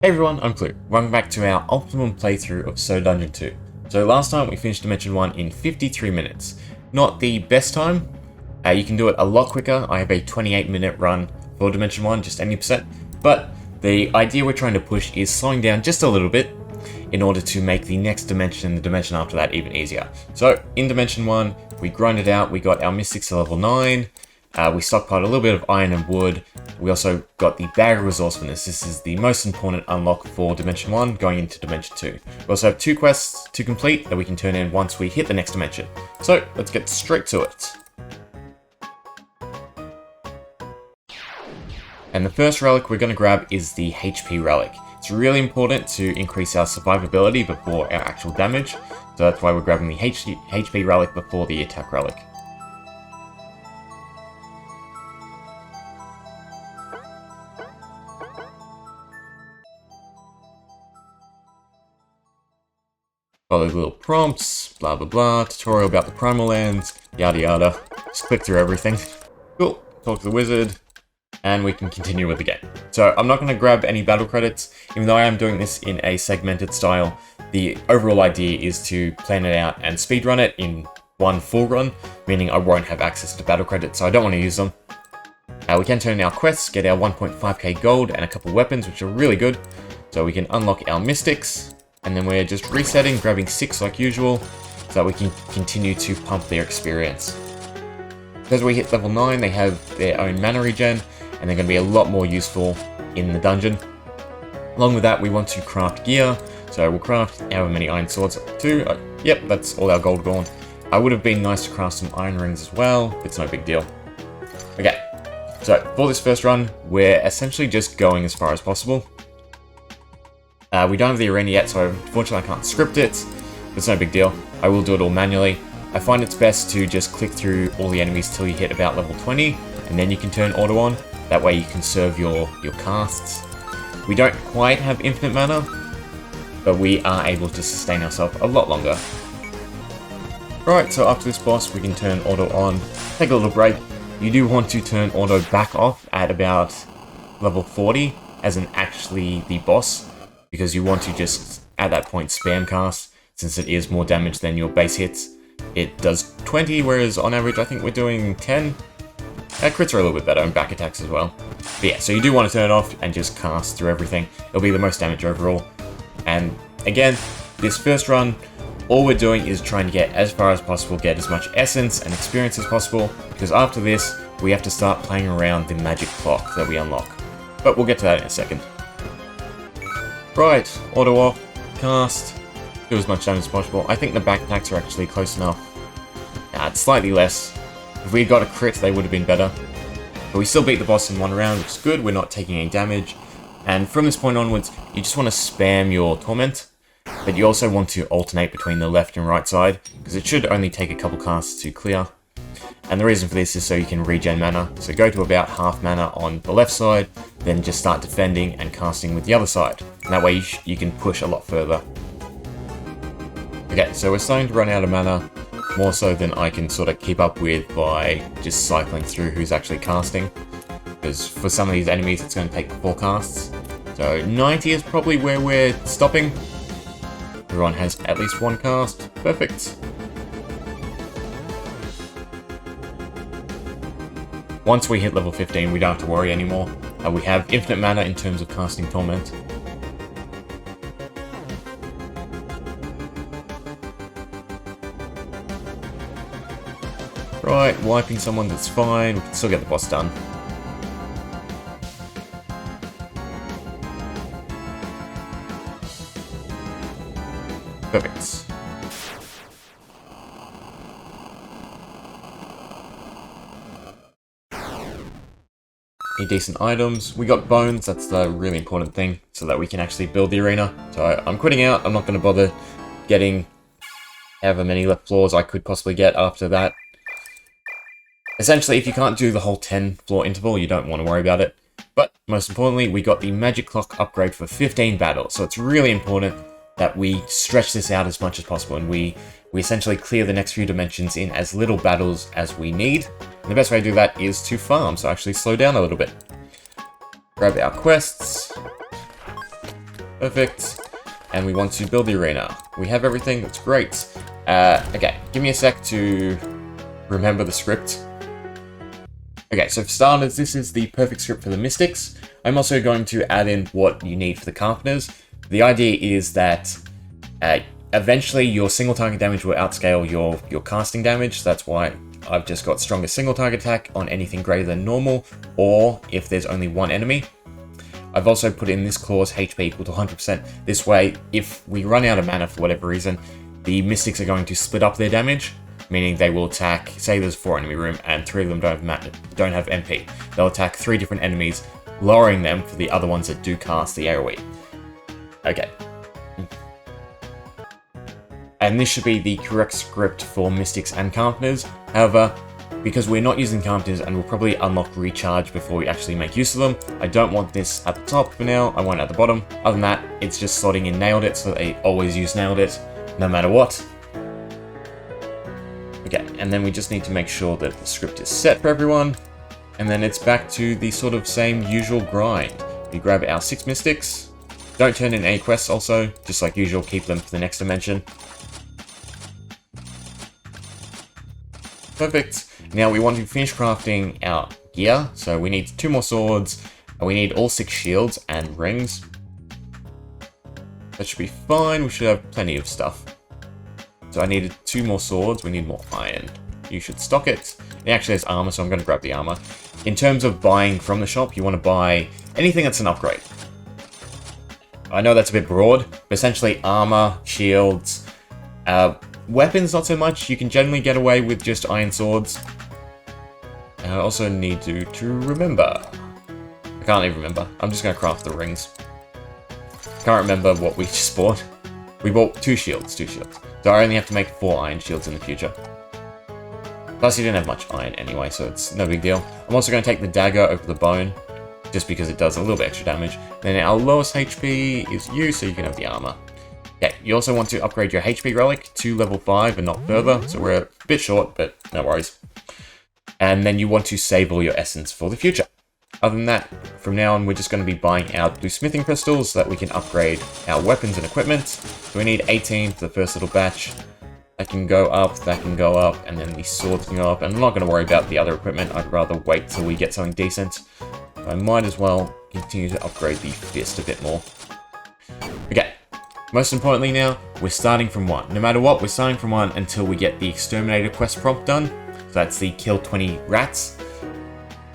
Hey everyone, I'm Klloo. Welcome back to our optimum playthrough of So Dungeon 2. So last time we finished Dimension 1 in 53 minutes. Not the best time, you can do it a lot quicker. I have a 28-minute run for Dimension 1, just any percent. But the idea we're trying to push is slowing down just a little bit in order to make the next dimension, the dimension after that, even easier. So in Dimension 1, we grinded out, we got our Mystics to level 9, we stockpiled a little bit of iron and wood. We also got the Bag of Resourcefulness. This is the most important unlock for Dimension 1 going into Dimension 2. We also have 2 quests to complete that we can turn in once we hit the next dimension. So let's get straight to it. And the first relic we're going to grab is the HP relic. It's really important to increase our survivability before our actual damage. So that's why we're grabbing the HP relic before the attack relic. Follow the little prompts, blah blah blah, tutorial about the primal lands, yada yada. Just click through everything. Cool, talk to the wizard, and we can continue with the game. So I'm not going to grab any battle credits, even though I am doing this in a segmented style. The overall idea is to plan it out and speedrun it in one full run, meaning I won't have access to battle credits, so I don't want to use them. We can turn in our quests, get our 1.5k gold and a couple weapons, which are really good. So we can unlock our mystics. And then we're just resetting, grabbing 6 like usual, so that we can continue to pump their experience. As we hit level 9, they have their own mana regen, and they're going to be a lot more useful in the dungeon. Along with that, we want to craft gear, so we'll craft however many iron swords up to. Yep, that's all our gold gone. I would have been nice to craft some iron rings as well, but it's no big deal. Okay, so for this first run, we're essentially just going as far as possible. We don't have the arena yet, so unfortunately I can't script it, but it's no big deal. I will do it all manually. I find it's best to just click through all the enemies till you hit about level 20, and then you can turn auto on. That way you can serve your casts. We don't quite have infinite mana, but we are able to sustain ourselves a lot longer. Right, so after this boss we can turn auto on, take a little break. You do want to turn auto back off at about level 40, as in actually the boss, because you want to just, at that point, spam cast, since it is more damage than your base hits. It does 20, whereas on average I think we're doing 10. Crits are a little bit better, and back attacks as well. But yeah, so you do want to turn it off and just cast through everything. It'll be the most damage overall. And again, this first run, all we're doing is trying to get as far as possible, get as much essence and experience as possible, because after this, we have to start playing around the magic clock that we unlock. But we'll get to that in a second. Right, auto off, cast, do as much damage as possible. I think the back attacks are actually close enough. It's slightly less. If we had got a crit, they would have been better. But we still beat the boss in one round, which is good. We're not taking any damage. And from this point onwards, you just want to spam your torment. But you also want to alternate between the left and right side, because it should only take a couple casts to clear. And the reason for this is so you can regen mana. So go to about half mana on the left side, then just start defending and casting with the other side. And that way you can push a lot further. Okay, so we're starting to run out of mana, more so than I can sort of keep up with by just cycling through who's actually casting. Because for some of these enemies it's going to take 4 casts. So 90 is probably where we're stopping. Everyone has at least 1 cast. Perfect. Once we hit level 15, we don't have to worry anymore. We have infinite mana in terms of casting Torment. Right, wiping someone, that's fine. We can still get the boss done. Perfect. Decent items. We got bones, that's the really important thing, so that we can actually build the arena. So I'm quitting out, I'm not going to bother getting however many left floors I could possibly get after that. Essentially, if you can't do the whole 10 floor interval, you don't want to worry about it. But most importantly, we got the magic clock upgrade for 15 battles, so it's really important that we stretch this out as much as possible, and we essentially clear the next few dimensions in as little battles as we need. And the best way to do that is to farm, so actually slow down a little bit. Grab our quests. Perfect. And we want to build the arena. We have everything, that's great. Okay, give me a sec to remember the script. Okay, so for starters, this is the perfect script for the Mystics. I'm also going to add in what you need for the Carpenters. The idea is that eventually your single target damage will outscale your casting damage. That's why I've just got stronger single target attack on anything greater than normal, or if there's only one enemy. I've also put in this clause HP equal to 100%. This way, if we run out of mana for whatever reason, the Mystics are going to split up their damage, meaning they will attack, say there's 4 enemy room and 3 of them don't have MP. They'll attack 3 different enemies, lowering them for the other ones that do cast the AoE. Okay. And this should be the correct script for Mystics and Carpenters. However, because we're not using Carpenters and we'll probably unlock Recharge before we actually make use of them, I don't want this at the top for now, I want it at the bottom. Other than that, it's just slotting in Nailed It, so they always use Nailed It, no matter what. Okay, and then we just need to make sure that the script is set for everyone, and then it's back to the sort of same usual grind. We grab our 6 Mystics, don't turn in any quests also, just like usual, keep them for the next dimension. Perfect. Now we want to finish crafting our gear, so we need 2 more swords, and we need all 6 shields and rings. That should be fine, we should have plenty of stuff. So I needed 2 more swords, we need more iron. You should stock it. It actually has armor, so I'm going to grab the armor. In terms of buying from the shop, you want to buy anything that's an upgrade. I know that's a bit broad, but essentially armor, shields, weapons not so much. You can generally get away with just iron swords. I also need to remember. I can't even remember. I'm just going to craft the rings. Can't remember what we just bought. We bought 2 shields, 2 shields. So I only have to make 4 iron shields in the future. Plus you didn't have much iron anyway, so it's no big deal. I'm also going to take the dagger over the bone, just because it does a little bit extra damage. Then our lowest HP is you, so you can have the armor. Okay, you also want to upgrade your HP relic to level 5 and not further, so we're a bit short, but no worries. And then you want to save all your essence for the future. Other than that, from now on we're just going to be buying our blue smithing crystals so that we can upgrade our weapons and equipment. So we need 18 for the first little batch. That can go up, and then the swords can go up. And I'm not going to worry about the other equipment, I'd rather wait till we get something decent. I might as well continue to upgrade the fist a bit more. Okay, most importantly now, we're starting from 1. No matter what, we're starting from 1 until we get the exterminator quest prompt done. So that's the kill 20 rats.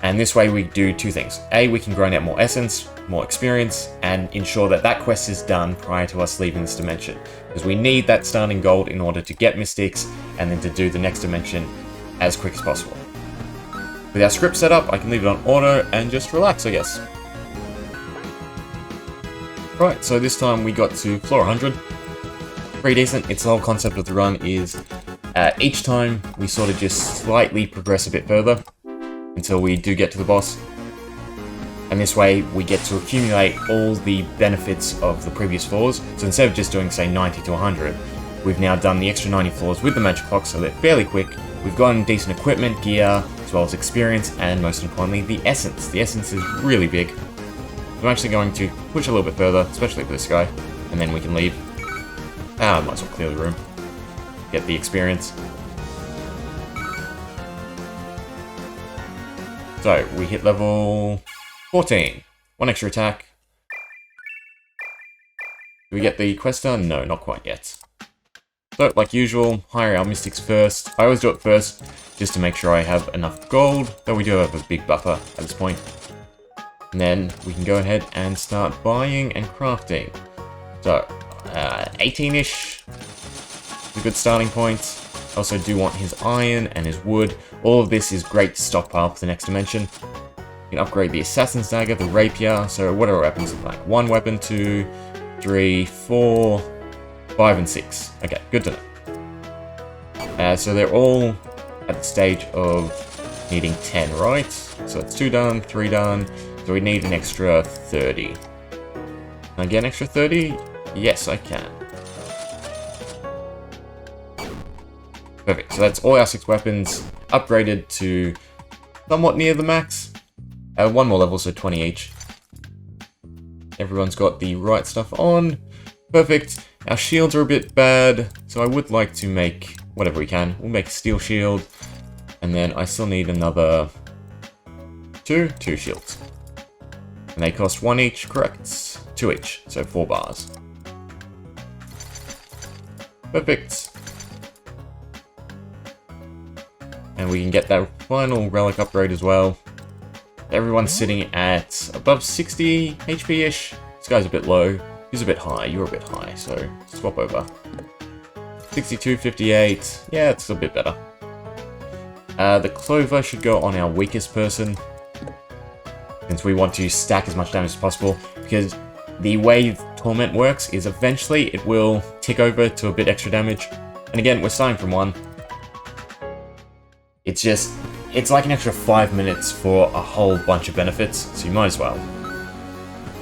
And this way we do 2 things. A, we can grind out more essence, more experience, and ensure that that quest is done prior to us leaving this dimension. Because we need that starting gold in order to get Mystics, and then to do the next dimension as quick as possible. With our script set up, I can leave it on auto and just relax, I guess. Right, so this time we got to floor 100. Pretty decent. It's the whole concept of the run is each time we sort of just slightly progress a bit further until we do get to the boss. And this way we get to accumulate all the benefits of the previous floors. So instead of just doing, say, 90 to 100, we've now done the extra 90 floors with the magic clock, so they're fairly quick. We've gotten decent equipment, gear, as well as experience, and most importantly, the essence. The essence is really big. I'm actually going to push a little bit further, especially for this guy, and then we can leave. I might as well clear the room. Get the experience. So, we hit level 14. 1 extra attack. Do we get the quest done? No, not quite yet. So, like usual, hire our Mystics first. I always do it first, just to make sure I have enough gold, though we do have a big buffer at this point. And then we can go ahead and start buying and crafting. So, 18-ish is a good starting point. I also do want his iron and his wood. All of this is great to stockpile for the next dimension. You can upgrade the Assassin's Dagger, the Rapier, so what are our weapons look like? 1 weapon, 2, 3, 4, 5, and 6. Okay, good to know. So they're all at the stage of needing 10, right? So it's 2 done, 3 done, so we need an extra 30. Can I get an extra 30? Yes, I can. Perfect, so that's all our 6 weapons upgraded to somewhat near the max. 1 more level, so 20 each. Everyone's got the right stuff on. Perfect. Our shields are a bit bad, so I would like to make whatever we can. We'll make a steel shield, and then I still need another two shields. And they cost 1 each, correct? 2 each, so 4 bars. Perfect. And we can get that final relic upgrade as well. Everyone's sitting at above 60 HP-ish. This guy's a bit low. He's a bit high. You're a bit high, so swap over. 62, 58. Yeah, it's a bit better. The Clover should go on our weakest person, since we want to stack as much damage as possible, because the way Torment works is eventually it will tick over to a bit extra damage. And again, we're starting from 1. It's like an extra 5 minutes for a whole bunch of benefits, so you might as well.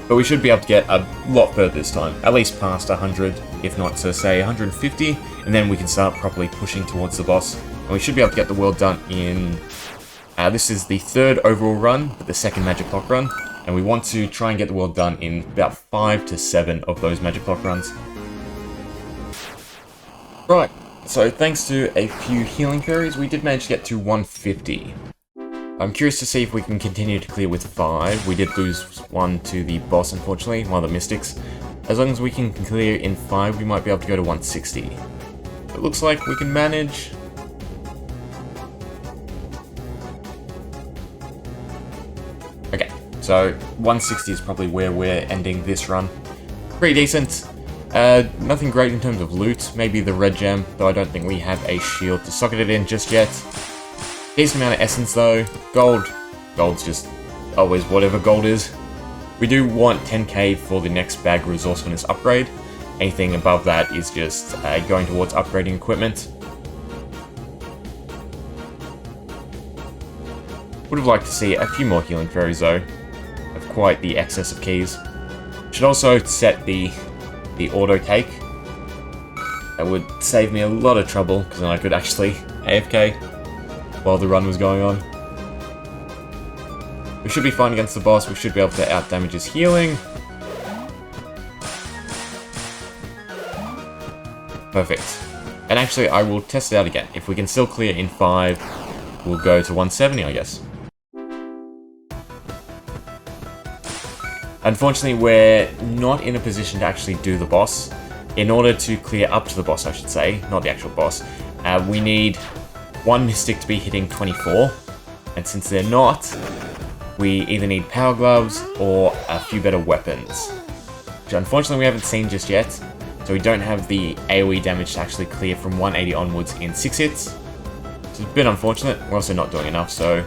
But we should be able to get a lot further this time, at least past 100, if not to say 150, and then we can start properly pushing towards the boss. And we should be able to get the world done in... this is the 3rd overall run, but the 2nd Magic Clock run, and we want to try and get the world done in about 5 to 7 of those Magic Clock runs. Right. So thanks to a few healing fairies, we did manage to get to 150. I'm curious to see if we can continue to clear with 5. We did lose 1 to the boss, unfortunately, one of the mystics. As long as we can clear in 5, we might be able to go to 160. It looks like we can manage. Okay, so 160 is probably where we're ending this run. Pretty decent. Nothing great in terms of loot, maybe the red gem, though I don't think we have a shield to socket it in just yet. Decent amount of essence though. Gold. Gold's just always whatever gold is. We do want 10k for the next bag resourcefulness upgrade. Anything above that is just going towards upgrading equipment. Would have liked to see a few more healing fairies though. Have quite the excess of keys. Should also set the auto take. That would save me a lot of trouble, because then I could actually AFK while the run was going on. We should be fine against the boss. We should be able to outdamage his healing. Perfect. And actually, I will test it out again. If we can still clear in 5, we'll go to 170, I guess. Unfortunately, we're not in a position to actually do the boss. In order to clear up to the boss, I should say, not the actual boss, we need 1 Mystic to be hitting 24. And since they're not, we either need Power Gloves or a few better weapons. Which unfortunately we haven't seen just yet. So we don't have the AoE damage to actually clear from 180 onwards in 6 hits. Which is a bit unfortunate. We're also not doing enough, so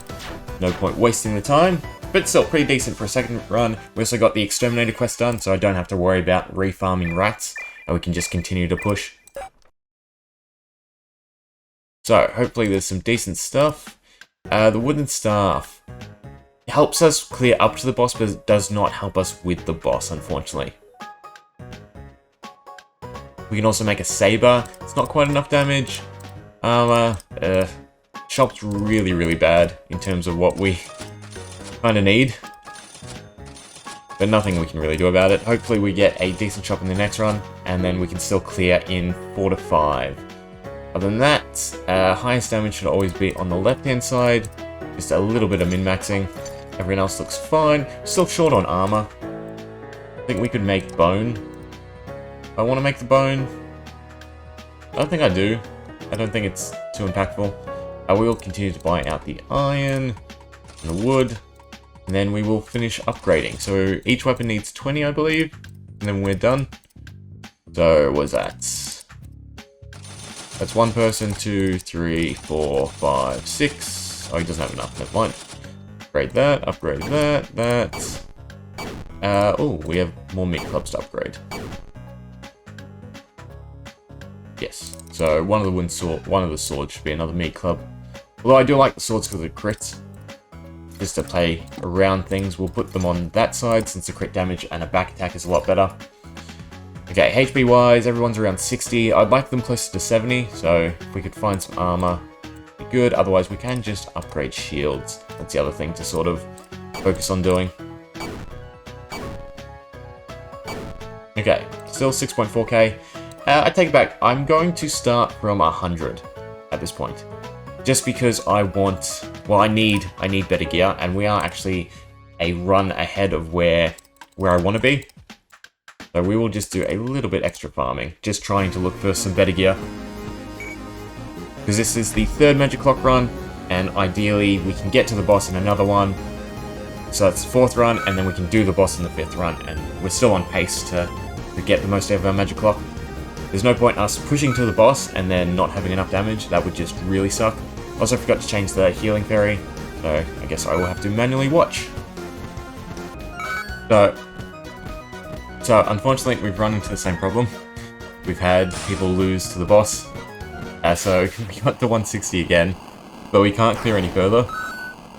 no point wasting the time. But still, pretty decent for a 2nd run. We also got the Exterminator quest done, so I don't have to worry about refarming rats, and we can just continue to push. So, hopefully there's some decent stuff. The Wooden Staff helps us clear up to the boss, but it does not help us with the boss, unfortunately. We can also make a Saber. It's not quite enough damage. Armor, shop's really, really bad in terms of what we kind of need, but nothing we can really do about it. Hopefully we get a decent shop in the next run, and then we can still clear in 4 to 5. Other than that, highest damage should always be on the left-hand side, just a little bit of min-maxing. Everyone else looks fine. Still short on armor. I think we could make bone. I want to make the bone. I don't think I do. I don't think it's too impactful. I will continue to buy out the iron and the wood. And then we will finish upgrading. So each weapon needs 20, I believe. And then we're done. So what was that? That's 1 person, 2, 3, 4, 5, 6. Oh, he doesn't have enough. Never mind. Upgrade that. Oh, we have more meat clubs to upgrade. Yes. So one of the swords should be another meat club. Although I do like the swords for the crits. Just to play around things, we'll put them on that side since the crit damage and a back attack is a lot better. Okay, HP wise, everyone's around 60. I'd like them closer to 70, so if we could find some armor, be good. Otherwise, we can just upgrade shields. That's the other thing to sort of focus on doing. Okay, still 6.4k. I take it back. I'm going to start from 100 at this point. Just because I want... Well, I need better gear, and we are actually a run ahead of where I want to be. So we will just do a little bit extra farming, just trying to look for some better gear. Because this is the 3rd Magic Clock run, and ideally we can get to the boss in another one. So that's the 4th run, and then we can do the boss in the 5th run, and we're still on pace to get the most out of our Magic Clock. There's no point us pushing to the boss and then not having enough damage. That would just really suck. Also forgot to change the healing fairy, so I guess I will have to manually watch. So unfortunately we've run into the same problem. We've had people lose to the boss, so we got to 160 again, but we can't clear any further.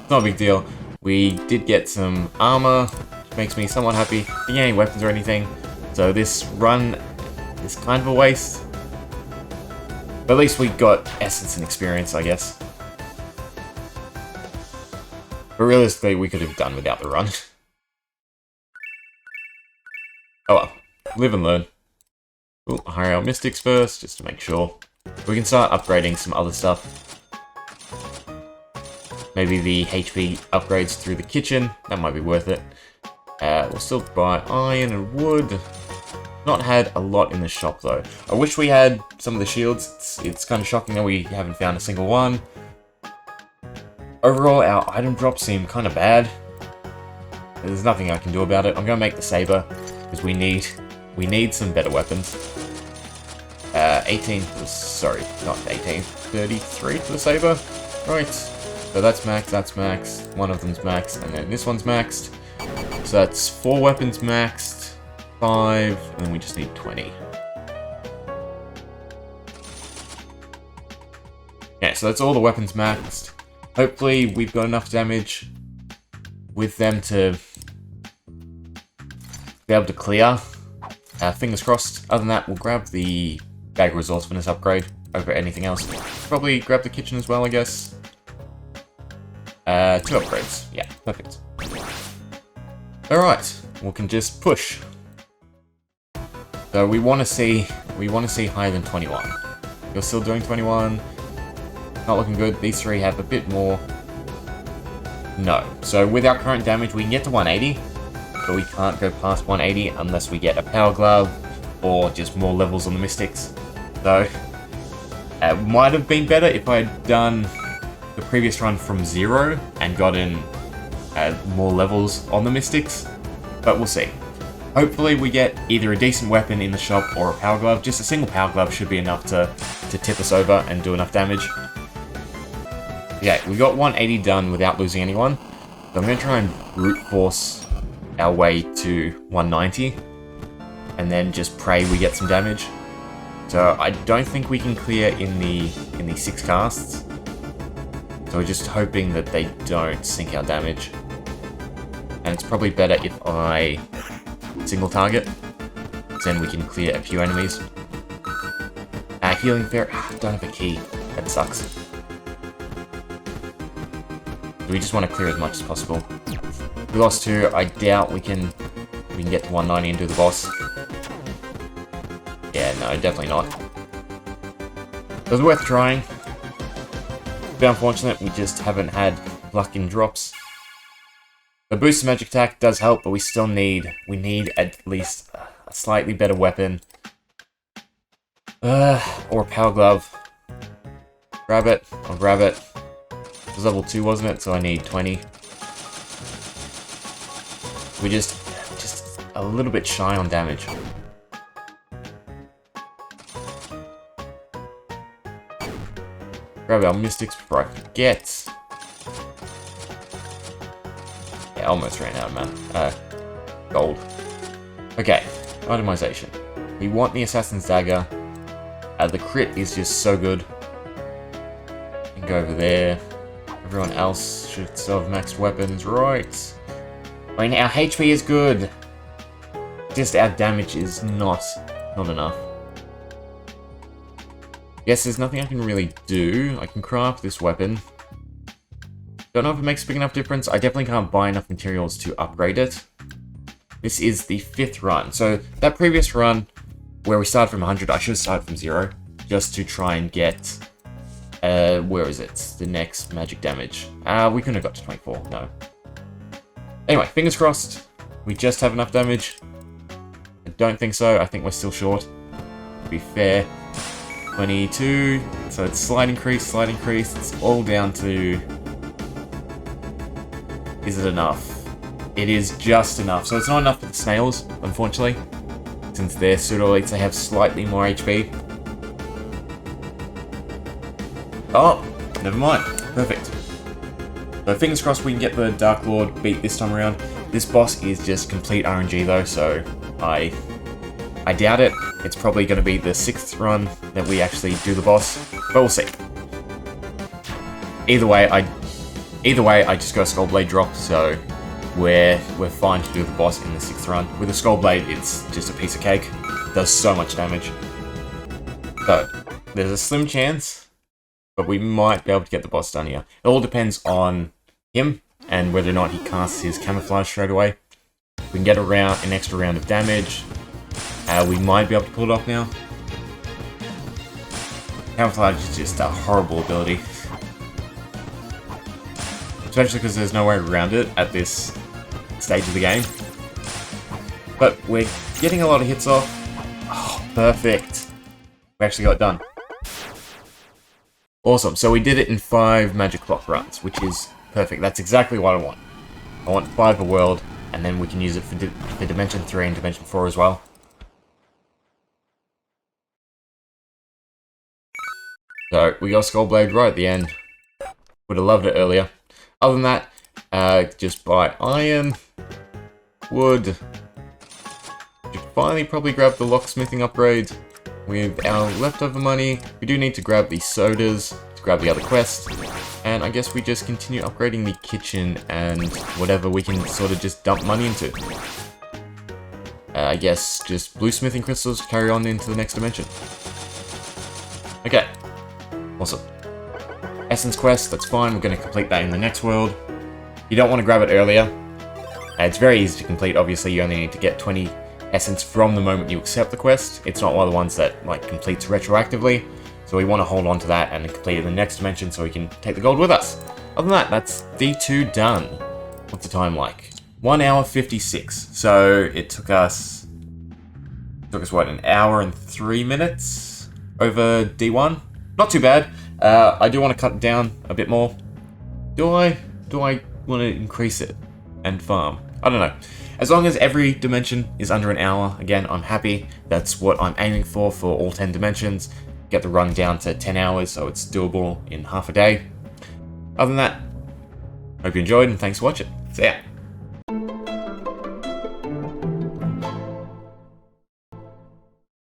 It's not a big deal. We did get some armor, which makes me somewhat happy. Didn't get any weapons or anything, so this run is kind of a waste. But at least we got essence and experience, I guess. But realistically, we could have done without the run. Oh well, live and learn. We'll hire our mystics first, just to make sure. We can start upgrading some other stuff. Maybe the HP upgrades through the kitchen, that might be worth it. We'll still buy iron and wood. Not had a lot in the shop though. I wish we had some of the shields. It's kind of shocking that we haven't found a single one. Overall, our item drops seem kind of bad. There's nothing I can do about it. I'm gonna make the saber because we need some better weapons. 18 for the, sorry, not 18. 33 for the saber. Right. So that's max. One of them's maxed, and then this one's maxed. So that's 4 weapons maxed. 5, and then we just need 20. Yeah, so that's all the weapons maxed. Hopefully we've got enough damage with them to be able to clear. Fingers crossed. Other than that, we'll grab the bag of resourcefulness upgrade over anything else. Probably grab the kitchen as well, I guess. 2 upgrades. Yeah, perfect. Alright, we can just push. So we want to see higher than 21. You're still doing 21. Not looking good. These 3 have a bit more. No. So with our current damage, we can get to 180, but we can't go past 180 unless we get a power glove or just more levels on the mystics. So it might have been better if I had done the previous run from 0 and gotten more levels on the mystics, but we'll see. Hopefully we get either a decent weapon in the shop or a power glove. Just a single power glove should be enough to tip us over and do enough damage. Okay, we got 180 done without losing anyone. So I'm going to try and brute force our way to 190. And then just pray we get some damage. So I don't think we can clear in the 6 casts. So we're just hoping that they don't sink our damage. And it's probably better if I single target, then we can clear a few enemies. Healing fair, don't have a key, that sucks. We just want to clear as much as possible. We lost 2, I doubt we can get to 190 and do the boss. Yeah, no, definitely not. It was worth trying. But unfortunate, we just haven't had luck in drops. The boosted magic attack does help, but we still need at least a slightly better weapon. Or a power glove. Grab it, I'll grab it. It was level 2, wasn't it? So I need 20. We just a little bit shy on damage. Grab our mystics before I forget. Yeah, almost ran out, man. Gold. Okay, itemization. We want the Assassin's Dagger. The crit is just so good. We can go over there. Everyone else should still have maxed weapons, right? I mean, our HP is good. Just our damage is not enough. Yes, there's nothing I can really do. I can craft this weapon. Don't know if it makes a big enough difference. I definitely can't buy enough materials to upgrade it. This is the 5th run. So that previous run, where we started from 100, I should have started from 0, just to try and get, where is it? The next magic damage. We couldn't have got to 24, no. Anyway, fingers crossed, we just have enough damage. I don't think so, I think we're still short. To be fair, 22, so it's slight increase, it's all down to... Is it enough? It is just enough. So it's not enough for the snails, unfortunately. Since they're pseudo-elites, they have slightly more HP. Oh, never mind. Perfect. So fingers crossed we can get the Dark Lord beat this time around. This boss is just complete RNG though, so I doubt it. It's probably going to be the 6th run that we actually do the boss, but we'll see. Either way, I just got a Skull Blade drop, so we're fine to do the boss in the 6th run. With a Skull Blade, it's just a piece of cake. It does so much damage. So, there's a slim chance, but we might be able to get the boss done here. It all depends on him, and whether or not he casts his camouflage straight away. If we can get an extra round of damage, we might be able to pull it off now. Camouflage is just a horrible ability. Especially because there's no way around it at this stage of the game. But we're getting a lot of hits off. Oh, perfect. We actually got it done. Awesome. So we did it in 5 magic clock runs, which is perfect. That's exactly what I want. I want 5 a world, and then we can use it for Dimension 3 and Dimension 4 as well. So we got Skull Blade right at the end. Would have loved it earlier. Other than that, just buy iron, wood. Should finally probably grab the locksmithing upgrade. With our leftover money, we do need to grab the sodas to grab the other quest. And I guess we just continue upgrading the kitchen and whatever we can sort of just dump money into. I guess just blue smithing crystals to carry on into the next dimension. Okay, awesome. Essence quest, that's fine, we're going to complete that in the next world. You don't want to grab it earlier. It's very easy to complete, obviously you only need to get 20 essence from the moment you accept the quest. It's not one of the ones that like completes retroactively, so we want to hold on to that and complete it in the next dimension so we can take the gold with us. Other than that, that's D2 done. What's the time like? 1 hour 56. So it took us what, an hour and 3 minutes over D1? Not too bad. I do want to cut it down a bit more. Do I want to increase it and farm? I don't know. As long as every dimension is under an hour, again, I'm happy. That's what I'm aiming for all 10 dimensions. Get the run down to 10 hours, so it's doable in half a day. Other than that, hope you enjoyed and thanks for watching. See ya.